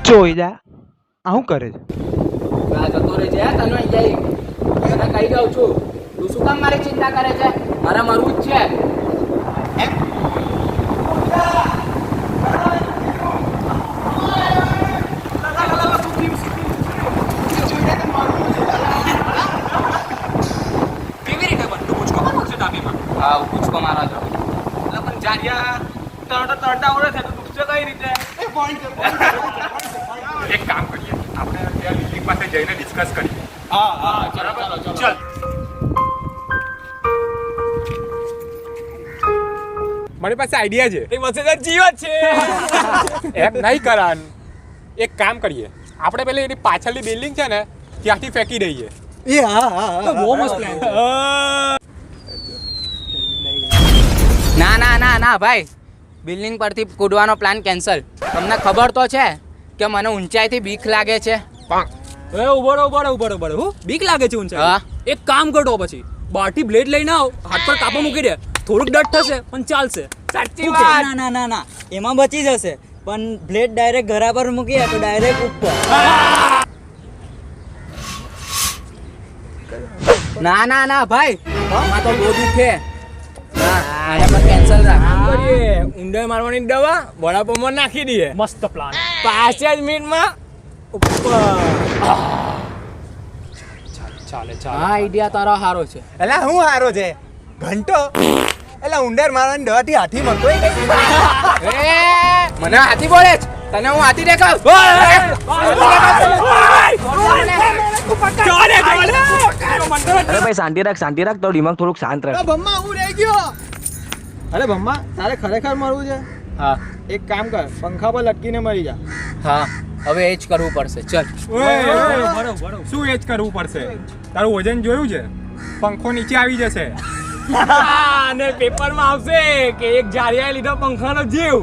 ચોઈદા આવું કરે છે. આ જતો રહે છે તને અહીં જઈ તને કહી દઉં છું તું શું કામ મારી ચિંતા કરે છે મારે મરવું જ છે કેવી રીતે બનતું પૂછકો મારો છે ડાબીમાં હા પૂછકો મારો છો એટલે પણ જાડિયા તરતા ઓળે છે તો પૂછશે કઈ રીતે એક કામ કરીએ આપણે ત્યાં બિલ્ડિંગ પાસે જઈને ડિસ્કસ કરીએ હા ચાલો ચલ મારી પાસે આઈડિયા છે એ વસે જીવત છે એમ નહીં કરાન એક કામ કરીએ આપણે પેલી એની પાછળની બિલ્ડિંગ છે ને ત્યાંથી ફેંકી દઈએ બહુ મસ્ત પ્લાન છે ના ના ના ના ભાઈ બિલ્ડિંગ પરથી કૂદવાનો પ્લાન કેન્સલ તમને ખબર તો છે કે મને ઊંચાઈથી બીક લાગે છે ઉભો હું બીક લાગે છે ઊંચાઈ હા એક કામ કરતો પછી બારથી બ્લેડ લઈને આવ હાથ પર કાપો મૂકી દે થોડુંક ડર થશે પણ ચાલશે સાચી ના એમાં બચી જશે પણ બ્લેડ ડાયરેક્ટ ઘરા પર મૂકીએ તો ડાયરેક્ટ ઉપર ના ના ના ભાઈ આમાં તો બહુ દુખે હા આને પણ કેન્સલ રાખ કરીએ ઊંડાઈ મારવાની દવા વડાપાવમાં નાખી દઈએ મસ્ત પ્લાન 5 જ મિનિટમાં ચાલે હા આઈડિયા તારો સારો છે એલા હું હારો છે ઘંટો એલા ઉંદર મારવાની દવાથી હાથી મરતો એ મને હાથી બોલે છે તને હું હાથી દેખાવ અરે ભાઈ શાંતિ રાખ તો દિમાગ થોડુંક શાંત રાખ. ભમ્મા હું રહી ગયો. અરે ભમ્મા તારે ખરેખર મરવું છે. હા એક કામ કર પંખા પર લટકીને મરી જા. હા હવે એ જ કરવું પડશે ચલ શું એ જ કરવું પડશે તારું વજન જોયું છે પંખો નીચે આવી જશે અને પેપરમાં આવશે કે એક જારિયાએ લીધો પંખાનો જીવ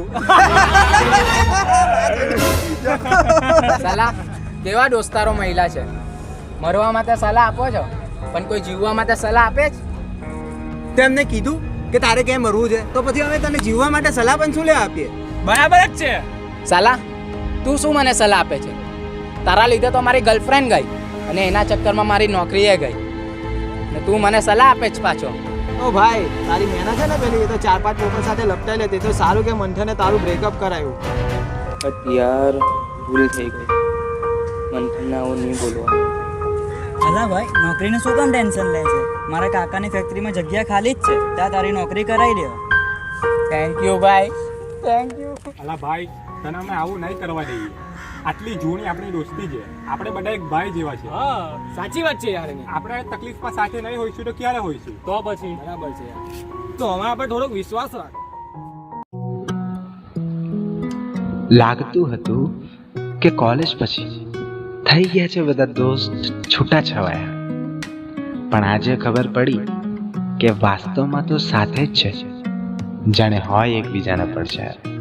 સલાહ કેવા દોસ્તારો મહિલા છે મરવા માટે સલાહ આપો છો પણ કોઈ જીવવા માટે સલાહ આપે જ તેમને કીધું કે તારે ક્યાં મરવું છે તો પછી અમે તને જીવવા માટે સલાહ પણ શું લે આપીએ. બરાબર જ છે સલાહ તું શું મને સલાહ આપે છે તારા લીધે તો મારી ગર્લફ્રેન્ડ ગઈ અને એના ચક્કરમાં મારી નોકરીએ ગઈ ને તું મને સલાહ આપે જ પાછો ઓ ભાઈ તારી મહેનત છે ને પેલી એ તો 4-5 લોકો સાથે લપટાઈ લેતી તો સારું કે મંથને તારું બ્રેકઅપ કરાયું. યાર ભૂલ થઈ ગઈ મંથનને આવું નહીં બોલવા. અલા ભાઈ નોકરીનું શું કામ ટેન્શન લે છે મારા કાકાની ફેક્ટરીમાં જગ્યા ખાલી જ છે ત્યાં તારી નોકરી કરાવી દે. થેન્ક યુ ભાઈ થેન્ક યુ અલા ભાઈ તને અમે આવું નહીં કરવા દઈએ આટલી જૂની આપણી દોસ્તી છે આપણે બધા એક ભાઈ જેવા છે હા સાચી વાત છે યાર આપણે તકલીફમાં સાથે નહીં હોઈશું તો ક્યારે હોઈશું તો પછી બરાબર છે તો અમારા પર થોડોક વિશ્વાસ રાખ લાગતું હતું કે કોલેજ પછી થઈ ગયા છે બધા દોસ્ત છૂટાછવાયા પણ આજે ખબર પડી કે વાસ્તવમાં તો સાથે જ છે જાણે હોય એકબીજાના પડછાયા.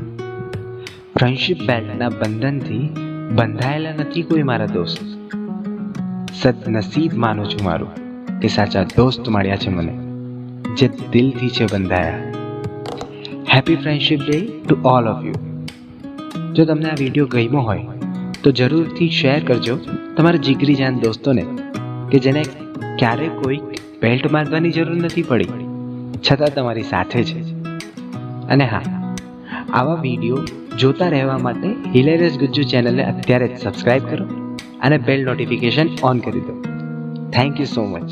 ફ્રેન્ડશિપ બેલ્ટના બંધનથી બંધાયેલા નથી કોઈ મારા દોસ્ત. સદનસીબ માનું છું મારું કે સાચા દોસ્ત મળ્યા છે મને જે દિલથી છે બંધાયા. Happy friendship day to all of you. જો તમને આ વિડીયો ગમ્યો હોય તો જરૂરથી શેર કરજો તમારા જીગરી જાન દોસ્તોને કે જેને ક્યારેય કોઈ બેલ્ટ બાંધવાની જરૂર નથી પડી છતાં તમારી સાથે છે. અને હા આવા વિડીયો જોતા રહેવા માટે હિલેરિયસ ગુજ્જુ ચેનલને અત્યારે જ સબસ્ક્રાઈબ કરો અને બેલ નોટિફિકેશન ઓન કરી દો. Thank you so much.